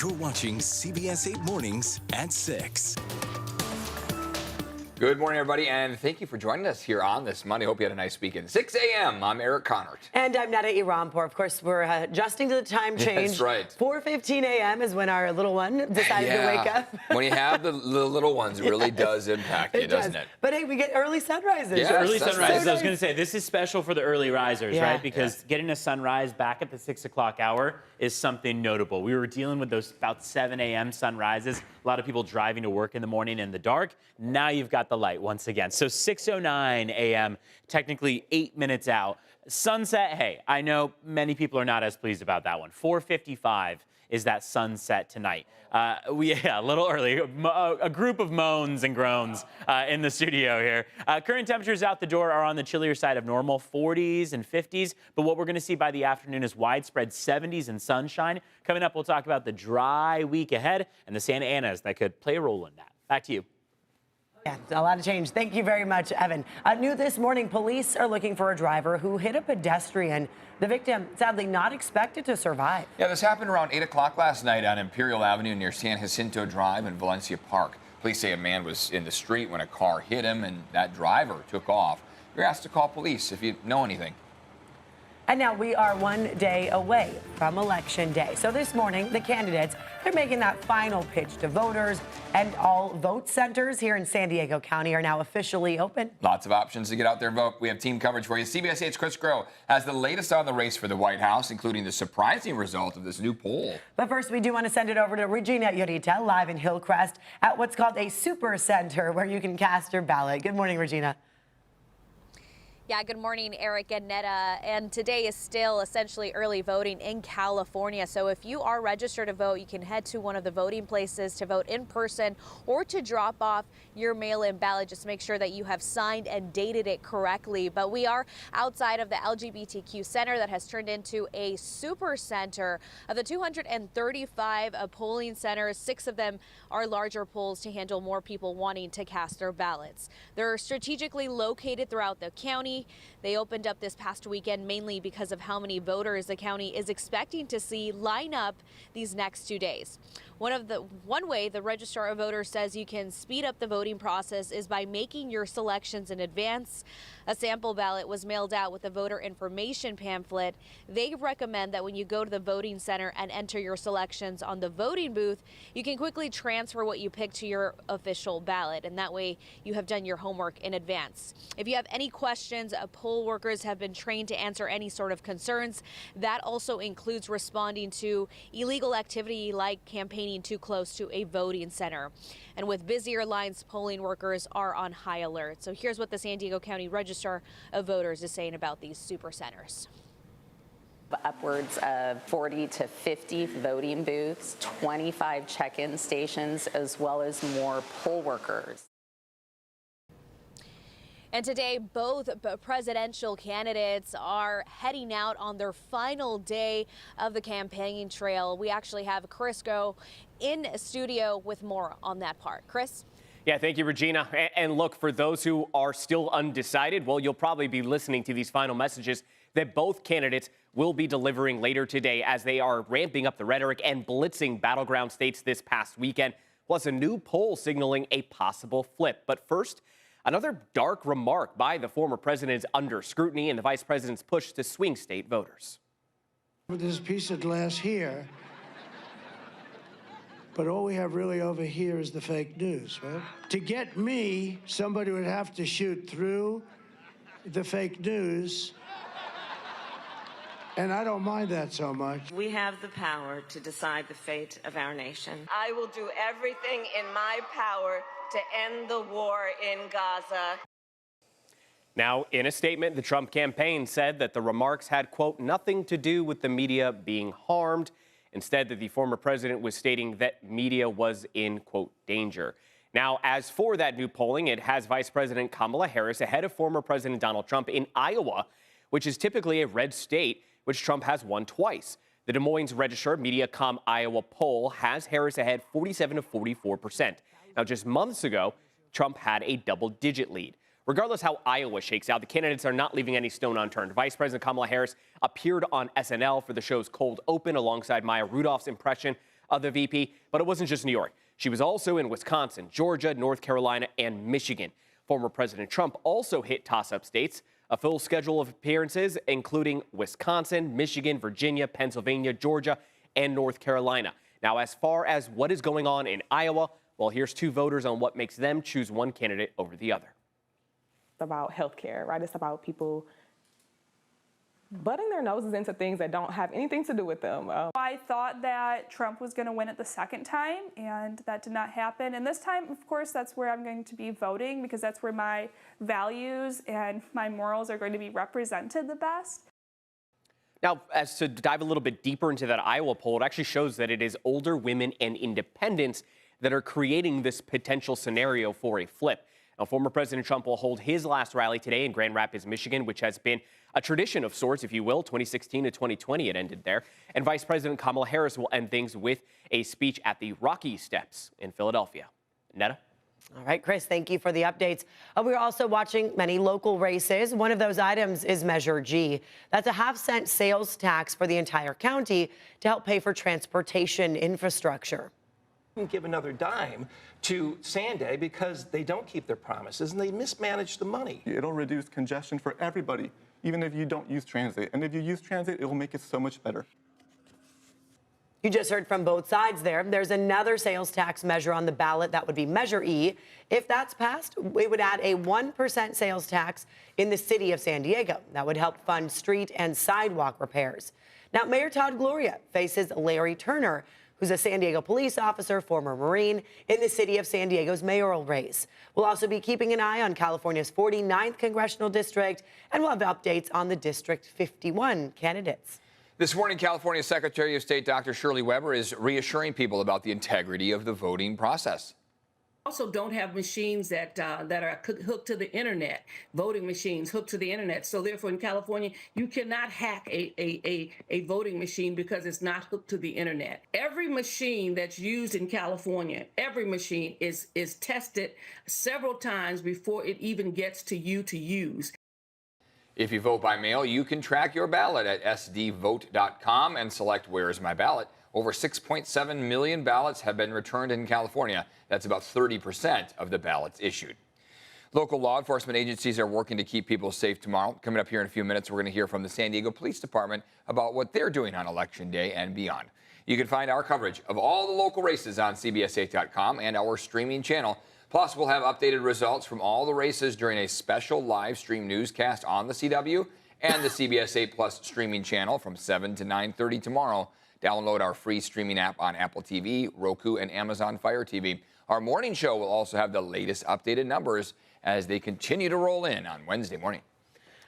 You're watching CBS 8 Mornings at 6. Good morning, everybody, and thank you for joining us here on this Monday. Hope you had a nice weekend. 6 a.m., I'm Eric Connert. And I'm Neda Iranpour. Of course, we're adjusting to the time change. That's right. 4:15 a.m. is when our little one decided to wake up. When you have the little ones, it really does impact you, doesn't it? But hey, we get early sunrises. Yes, Early that's sunrises. right. I was going to say, this is special for the early risers, Yeah. right? Because getting a sunrise back at the 6 o'clock hour is something notable. We were dealing with those about 7 a.m. sunrises. A lot of people driving to work in the morning in the dark. Now you've got the light once again. So 6:09 a.m., technically 8 minutes out. Sunset, hey, I know many people are not as pleased about that one. 4:55 is that sunset tonight. A little early. A group of moans and groans in the studio here. Current temperatures out the door are on the chillier side of normal, 40s and 50s. But what we're going to see by the afternoon is widespread 70s and sunshine. Coming up, we'll talk about the dry week ahead and the Santa Anas that could play a role in that. Back to you. Yeah, a lot of change. Thank you very much, Evan. New this morning, police are looking for a driver who hit a pedestrian. The victim, sadly, not expected to survive. Yeah, this happened around 8 o'clock last night on Imperial Avenue near San Jacinto Drive in Valencia Park. Police say a man was in the street when a car hit him, and that driver took off. You're asked to call police if you know anything. And now we are 1 day away from Election Day. So this morning, the candidates, they're making that final pitch to voters, and all vote centers here in San Diego County are now officially open. Lots of options to get out there and vote. We have team coverage for you. CBS 8's Chris Groh has the latest on the race for the White House, including the surprising result of this new poll. But first, we do want to send it over to Regina Yurita, live in Hillcrest, at what's called a super center where you can cast your ballot. Good morning, Regina. Yeah, good morning, Eric and Neda. And today is still essentially early voting in California. So if you are registered to vote, you can head to one of the voting places to vote in person or to drop off your mail-in ballot. Just make sure that you have signed and dated it correctly. But we are outside of the LGBTQ Center that has turned into a super center. Of the 235 polling centers, 6 of them are larger polls to handle more people wanting to cast their ballots. They're strategically located throughout the county. They opened up this past weekend mainly because of how many voters the county is expecting to see line up these next 2 days. One way the Registrar of Voters says you can speed up the voting process is by making your selections in advance. A sample ballot was mailed out with a voter information pamphlet. They recommend that when you go to the voting center and enter your selections on the voting booth, you can quickly transfer what you pick to your official ballot, and that way you have done your homework in advance. If you have any questions, poll workers have been trained to answer any sort of concerns. That also includes responding to illegal activity like campaigning too close to a voting center. And with busier lines, polling workers are on high alert. So here's what the San Diego County Registrar of Voters is saying about these super centers. Upwards of 40 to 50 voting booths, 25 check-in stations, as well as more poll workers. And today, both presidential candidates are heading out on their final day of the campaigning trail. We actually have Chris Groh in studio with more on that part. Chris? Yeah, thank you, Regina. And look, for those who are still undecided, well, you'll probably be listening to these final messages that both candidates will be delivering later today as they are ramping up the rhetoric and blitzing battleground states this past weekend, plus a new poll signaling a possible flip. But first, another dark remark by the former president is under scrutiny in the vice president's push to swing state voters. There's a piece of glass here, but all we have really over here is the fake news, right? To get me, somebody would have to shoot through the fake news, and I don't mind that so much. We have the power to decide the fate of our nation. I will do everything in my power to end the war in Gaza. Now, in a statement, the Trump campaign said that the remarks had, quote, nothing to do with the media being harmed. Instead, that the former president was stating that media was in, quote, danger. Now, as for that new polling, it has Vice President Kamala Harris ahead of former President Donald Trump in Iowa, which is typically a red state, which Trump has won twice. The Des Moines Register Mediacom Iowa poll has Harris ahead 47 to 44%. Now, just months ago, Trump had a double-digit lead. Regardless how Iowa shakes out, the candidates are not leaving any stone unturned. Vice President Kamala Harris appeared on SNL for the show's Cold Open alongside Maya Rudolph's impression of the VP. But it wasn't just New York. She was also in Wisconsin, Georgia, North Carolina, and Michigan. Former President Trump also hit toss-up states, a full schedule of appearances, including Wisconsin, Michigan, Virginia, Pennsylvania, Georgia, and North Carolina. Now, as far as what is going on in Iowa, well, here's two voters on what makes them choose one candidate over the other. It's about healthcare, right? It's about people butting their noses into things that don't have anything to do with them. I thought that Trump was going to win it the second time, and that did not happen. And this time, of course, that's where I'm going to be voting, because that's where my values and my morals are going to be represented the best. Now, as to dive a little bit deeper into that Iowa poll, it actually shows that it is older women and independents that are creating this potential scenario for a flip. Now, former President Trump will hold his last rally today in Grand Rapids, Michigan, which has been a tradition of sorts, if you will. 2016 to 2020, it ended there. And Vice President Kamala Harris will end things with a speech at the Rocky Steps in Philadelphia. Netta? All right, Chris, thank you for the updates. We're also watching many local races. One of those items is Measure G. That's a half-cent sales tax for the entire county to help pay for transportation infrastructure. Give another dime to Sanday because they don't keep their promises and they mismanage the money. It'll reduce congestion for everybody, even if you don't use transit. And if you use transit, it will make it so much better. You just heard from both sides there. There's another sales tax measure on the ballot. That would be Measure E. If that's passed, it would add a 1% sales tax in the city of San Diego. That would help fund street and sidewalk repairs. Now, Mayor Todd Gloria faces Larry Turner, who's a San Diego police officer, former Marine, in the city of San Diego's mayoral race. We'll also be keeping an eye on California's 49th congressional district, and we'll have updates on the District 51 candidates. This morning, California Secretary of State Dr. Shirley Weber is reassuring people about the integrity of the voting process. Also don't have machines that are hooked to the internet, voting machines hooked to the internet. So therefore in California, you cannot hack a voting machine because it's not hooked to the internet. Every machine that's used in California, every machine is tested several times before it even gets to you to use. If you vote by mail, you can track your ballot at sdvote.com and select Where is my ballot. Over 6.7 million ballots have been returned in California. That's about 30% of the ballots issued. Local law enforcement agencies are working to keep people safe tomorrow. Coming up here in a few minutes, we're going to hear from the San Diego Police Department about what they're doing on Election Day and beyond. You can find our coverage of all the local races on CBS8.com and our streaming channel. Plus, we'll have updated results from all the races during a special live stream newscast on the CW and the CBS 8 Plus streaming channel from 7 to 9:30 tomorrow. Download our free streaming app on Apple TV, Roku, and Amazon Fire TV. Our morning show will also have the latest updated numbers as they continue to roll in on Wednesday morning.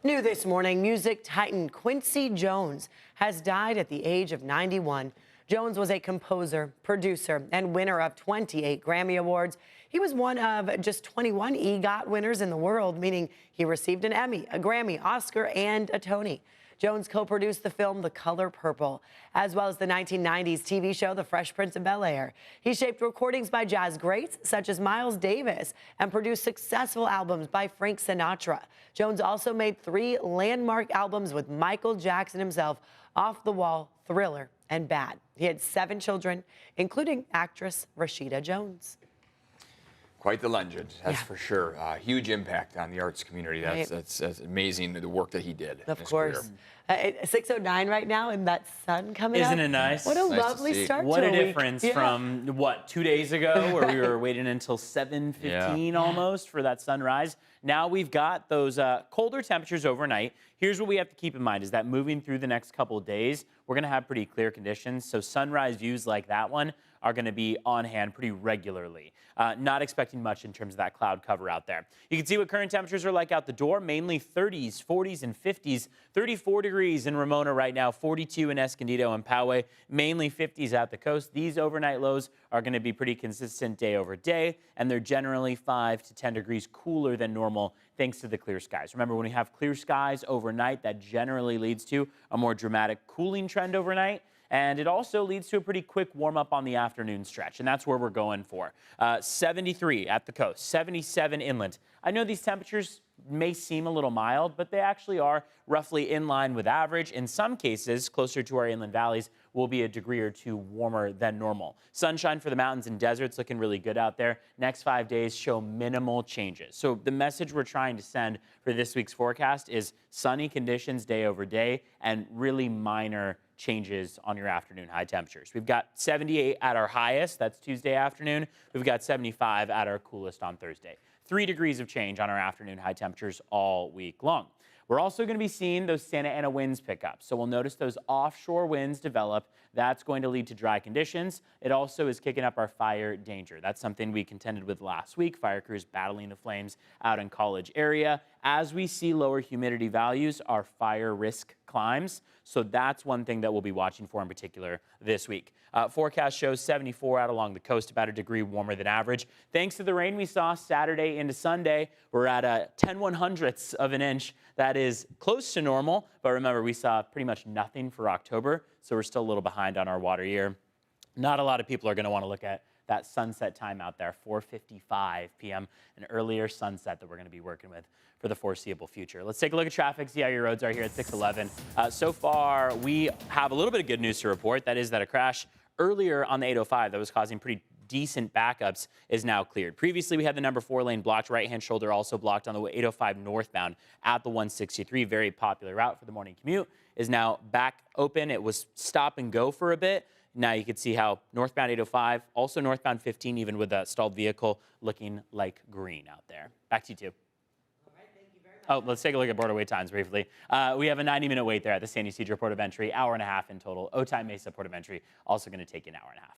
New this morning, music titan Quincy Jones has died at the age of 91. Jones was a composer, producer, and winner of 28 Grammy Awards. He was one of just 21 EGOT winners in the world, meaning he received an Emmy, a Grammy, Oscar, and a Tony. Jones co-produced the film The Color Purple, as well as the 1990s TV show The Fresh Prince of Bel-Air. He shaped recordings by jazz greats such as Miles Davis and produced successful albums by Frank Sinatra. Jones also made 3 landmark albums with Michael Jackson himself, Off the Wall, Thriller, and Bad. He had 7 children, including actress Rashida Jones. Quite the legend, that's for sure. Huge impact on the arts community. That's amazing, the work that he did. Of course. 6:09 right now, and that sun coming Isn't up. it nice? What a Nice to lovely see. start What to a week. difference Yeah. from, what, 2 days ago where we were waiting until 7:15 almost for that sunrise. Now we've got those colder temperatures overnight. Here's what we have to keep in mind is that moving through the next couple of days, we're going to have pretty clear conditions. So sunrise views like that one are going to be on hand pretty regularly. Not expecting much in terms of that cloud cover out there. You can see what current temperatures are like out the door, mainly 30s, 40s, and 50s. 34 degrees in Ramona right now, 42 in Escondido and Poway, mainly 50s at the coast. These overnight lows are going to be pretty consistent day over day, and they're generally 5 to 10 degrees cooler than normal thanks to the clear skies. Remember, when we have clear skies overnight, that generally leads to a more dramatic cooling trend overnight. And it also leads to a pretty quick warm-up on the afternoon stretch, and that's where we're going for. 73 at the coast, 77 inland. I know these temperatures may seem a little mild, but they actually are roughly in line with average. In some cases, closer to our inland valleys, will be a degree or two warmer than normal. Sunshine for the mountains and deserts looking really good out there. Next 5 days show minimal changes. So the message we're trying to send for this week's forecast is sunny conditions day over day and really minor changes on your afternoon high temperatures. We've got 78 at our highest, that's Tuesday afternoon. We've got 75 at our coolest on Thursday. 3 degrees of change on our afternoon high temperatures all week long. We're also going to be seeing those Santa Ana winds pick up. So we'll notice those offshore winds develop. That's going to lead to dry conditions. It also is kicking up our fire danger. That's something we contended with last week. Fire crews battling the flames out in College area. As we see lower humidity values, our fire risk climbs. So that's one thing that we'll be watching for in particular this week. Forecast shows 74 out along the coast, about a degree warmer than average. Thanks to the rain we saw Saturday into Sunday, we're at a 10/100ths of an inch. That is close to normal, but remember, we saw pretty much nothing for October, so we're still a little behind on our water year. Not a lot of people are going to want to look at that sunset time out there, 4:55 p.m., an earlier sunset that we're going to be working with for the foreseeable future. Let's take a look at traffic, see how your roads are here at 611. So far, we have a little bit of good news to report. That is that a crash earlier on the 805 that was causing pretty decent backups is now cleared. Previously, we had the number 4 lane blocked, right-hand shoulder also blocked on the 805 northbound at the 163. Very popular route for the morning commute is now back open. It was stop and go for a bit. Now you can see how northbound 805, also northbound 15, even with that stalled vehicle, looking like green out there. Back to you, too. Oh, let's take a look at border wait times briefly. We have a 90-minute wait there at the San Ysidro Port of Entry, hour and a half in total. Otay Mesa Port of Entry also going to take an hour and a half.